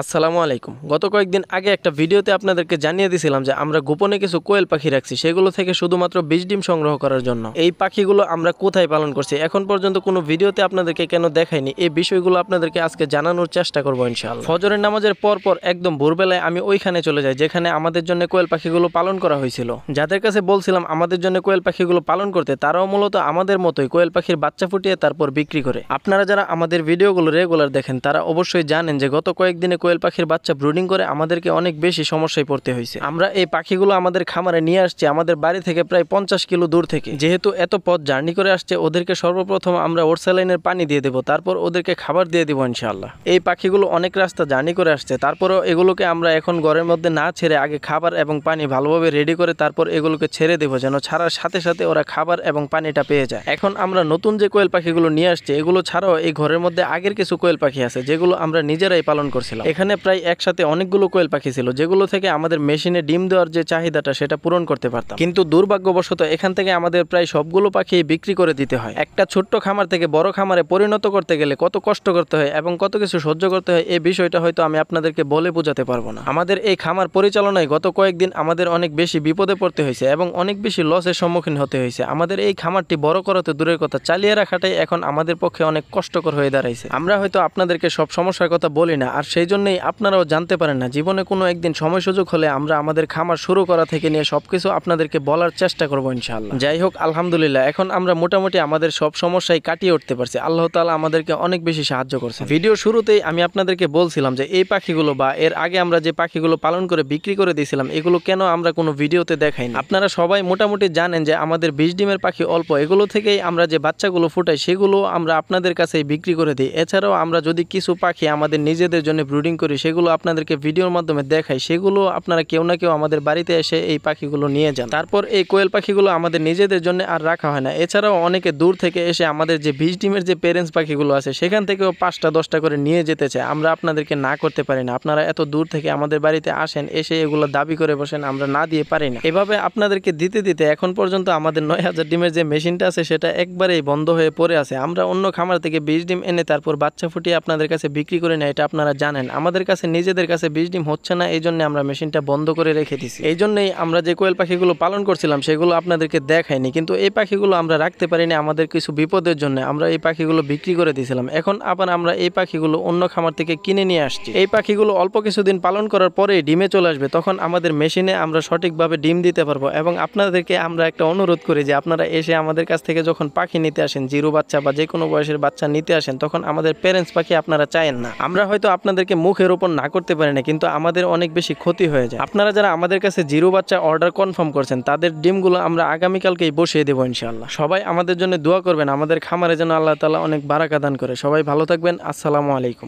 আসসালামু আলাইকুম। গত কয়েকদিন আগে একটা ভিডিওতে আপনাদেরকে জানিয়ে দিয়েছিলাম যে আমরা গোপনে কিছু কোয়েল পাখি রাখছি, সেগুলো থেকে শুধুমাত্র বীজ ডিম সংগ্রহ করার জন্য। এই পাখিগুলো আমরা কোথায় পালন করছি, এখন পর্যন্ত কোনো ভিডিওতে আপনাদেরকে কেন দেখাইনি, এই বিষয়গুলো আপনাদেরকে আজকে জানানোর চেষ্টা করবো ইনশাআল্লাহ। ফজরের নামাজের পর একদম ভোরবেলায় আমি ওইখানে চলে যাই যেখানে আমাদের জন্য কোয়েল পাখিগুলো পালন করা হয়েছিল। যাদের কাছে বলছিলাম আমাদের জন্য কোয়েল পাখিগুলো পালন করতে, তারাও মূলত আমাদের মতোই কোয়েল পাখির বাচ্চা ফুটিয়ে তারপর বিক্রি করে। আপনারা যারা আমাদের ভিডিওগুলো রেগুলার দেখেন তারা অবশ্যই জানেন যে গত কয়েকদিনে কোয়েল পাখির বাচ্চা ব্রুডিং করে আমাদেরকে অনেক বেশি সমস্যায় পড়তে হয়েছে। আমরা এই পাখিগুলো আমাদের খামারে নিয়ে আসছি আমাদের বাড়ি থেকে প্রায় 50 কিলো দূর থেকে। যেহেতু এত পথ জার্নি করে আসছে, ওদেরকে সর্বপ্রথম আমরা ওরসালাইনের পানি দিয়ে দেবো, তারপর ওদেরকে খাবার দিয়ে দেবো ইনশাআল্লাহ। এই পাখিগুলো অনেক রাস্তা জার্নি করে আসছে, তারপরও এগুলোকে আমরা এখন ঘরের মধ্যে না ছেড়ে আগে খাবার এবং পানি ভালোভাবে রেডি করে তারপর এগুলোকে ছেড়ে দেবো, যেন ছাড়ার সাথে সাথে ওরা খাবার এবং পানিটা পেয়ে যায়। এখন আমরা নতুন যে কোয়েল পাখিগুলো নিয়ে আসছি, এগুলো ছাড়াও এই ঘরের মধ্যে আগের কিছু কোয়েল পাখি আছে যেগুলো আমরা নিজেরাই পালন করছিলাম। এখানে প্রায় একসাথে অনেকগুলো কোয়েল পাখি ছিল যেগুলো থেকে আমাদের মেশিনে ডিম দেওয়ার যে চাহিদাটা সেটা পূরণ করতে পারতাম, কিন্তু দুর্ভাগ্যবশত এখান থেকে আমাদের প্রায় সবগুলো পাখি বিক্রি করে দিতে হয়। একটা ছোট্ট খামার থেকে বড় খামারে পরিণত করতে গেলে কত কষ্ট করতে হয় এবং কত কিছু সহ্য করতে হয়, এই বিষয়টা হয়তো আমি আপনাদেরকে বলে বোঝাতে পারবো না। আমাদের এই খামার পরিচালনায় গত কয়েকদিন আমাদের অনেক বেশি বিপদে পড়তে হয়েছে এবং অনেক বেশি লসের সম্মুখীন হতে হয়েছে। আমাদের এই খামারটি বড় করাতে দূরের কথা, চালিয়ে রাখাটাই এখন আমাদের পক্ষে অনেক কষ্টকর হয়ে দাঁড়াইছে। আমরা হয়তো আপনাদেরকে সব সমস্যার কথা বলি না, আর সেই জন্যই আপনারাও জানতে পারেন না। জীবনে কোনো একদিন সময় সুযোগ হলে আমরা আমাদের খামার শুরু করা থেকে নিয়ে সবকিছু আপনাদেরকে বলার চেষ্টা করবো ইনশাআল্লাহ। যাই হোক, আলহামদুলিল্লাহ এখন আমরা মোটামুটি আমাদের সব সমস্যায় কাটিয়ে উঠতে পারছি। আল্লাহ তাআলা আমাদেরকে অনেক বেশি সাহায্য করছে। ভিডিও শুরুতেই আমি আপনাদেরকে বলছিলাম যে এই পাখিগুলো বা এর আগে আমরা যে পাখিগুলো পালন করে বিক্রি করে দিয়েছিলাম, এগুলো কেন আমরা কোনো ভিডিওতে দেখাইনি। আপনারা সবাই মোটামুটি জানেন যে আমাদের বীজ ডিমের পাখি অল্প, এগুলো থেকেই আমরা যে বাচ্চাগুলো ফুটাই সেগুলো আমরা আপনাদের কাছেই বিক্রি করে দিই। এছাড়াও আমরা যদি কিছু পাখি আমাদের নিজেদের জন্য ব্রুডিং করি, সেগুলো আপনাদেরকে ভিডিওর মাধ্যমে দেখাই, সেগুলো আপনারা কেউ না কেউ আমাদের বাড়িতে এসে এই পাখিগুলো নিয়ে যান। তারপর এই কোয়েল পাখিগুলো আমাদের নিজেদের জন্য আর রাখা হয় না। এছাড়াও অনেকে দূর থেকে এসে আমাদের যে বীজ ডিমের যে পেরেন্টস পাখিগুলো আছে সেখান থেকেও 5টা 10টা করে নিয়ে যেতে চায়। আমরা আপনাদেরকে না করতে পারি না। আপনারা এত দূর থেকে আমাদের বাড়িতে আসেন, এসে এগুলো দাবি করে বসেন, আমরা না দিয়ে পারি না। এভাবে আপনাদেরকে দিতে দিতে এখন পর্যন্ত আমাদের 9000 ডিমের যে মেশিনটা আছে সেটা একবারেই বন্ধ হয়ে পড়ে আছে। আমরা অন্য খামার থেকে বীজ ডিম এনে তারপর বাচ্চা ফুটিয়ে আপনাদের কাছে বিক্রি করে নেয়, এটা আপনারা জানেন। আমাদের কাছে নিজেদের কাছে বীজ ডিম হচ্ছে না, এই জন্য আমরা মেশিনটা বন্ধ করে রেখে দিছি। এই জন্যই আমরা যে কোয়েল পাখিগুলো পালন করছিলাম সেগুলো আপনাদেরকে দেখাইনি, কিন্তু এই পাখিগুলো আমরা রাখতে পারিনি আমাদের কিছু বিপদের জন্য। আমরা এই পাখিগুলো বিক্রি করে দিয়েছিলাম। এখন আবার আমরা এই পাখিগুলো অন্য খামার থেকে কিনে নিয়ে আসছি। এই পাখিগুলো অল্প কিছুদিন পালন করার পরেই ডিমে চলে আসবে, তখন আমাদের মেশিনে আমরা সঠিকভাবে ডিম দিতে পারবো। এবং আপনাদেরকে আমরা একটা অনুরোধ করি যে আপনারা এসে আমাদের কাছ থেকে যখন পাখি নিতে আসেন, জিরো বাচ্চা বা যে কোনো বয়সের বাচ্চা নিতে আসেন, তখন আমাদের প্যারেন্টস পাখি আপনারা চায়েন না। আমরা হয়তো আপনাদেরকে মুখের উপর না করতে পারি না, কিন্তু আমাদের অনেক বেশি ক্ষতি হয়ে যায়। আপনারা যারা আমাদের কাছে জিরো বাচ্চা অর্ডার কনফার্ম করছেন, তাদের ডিমগুলো আমরা আগামীকালকেই বসিয়ে দেবো ইনশাআল্লাহ। সবাই আমাদের জন্য দোয়া করবেন, আমাদের খামারে যেন আল্লাহ তাআলা অনেক বারাকা দান করে। সবাই ভালো থাকবেন। আসসালামু আলাইকুম।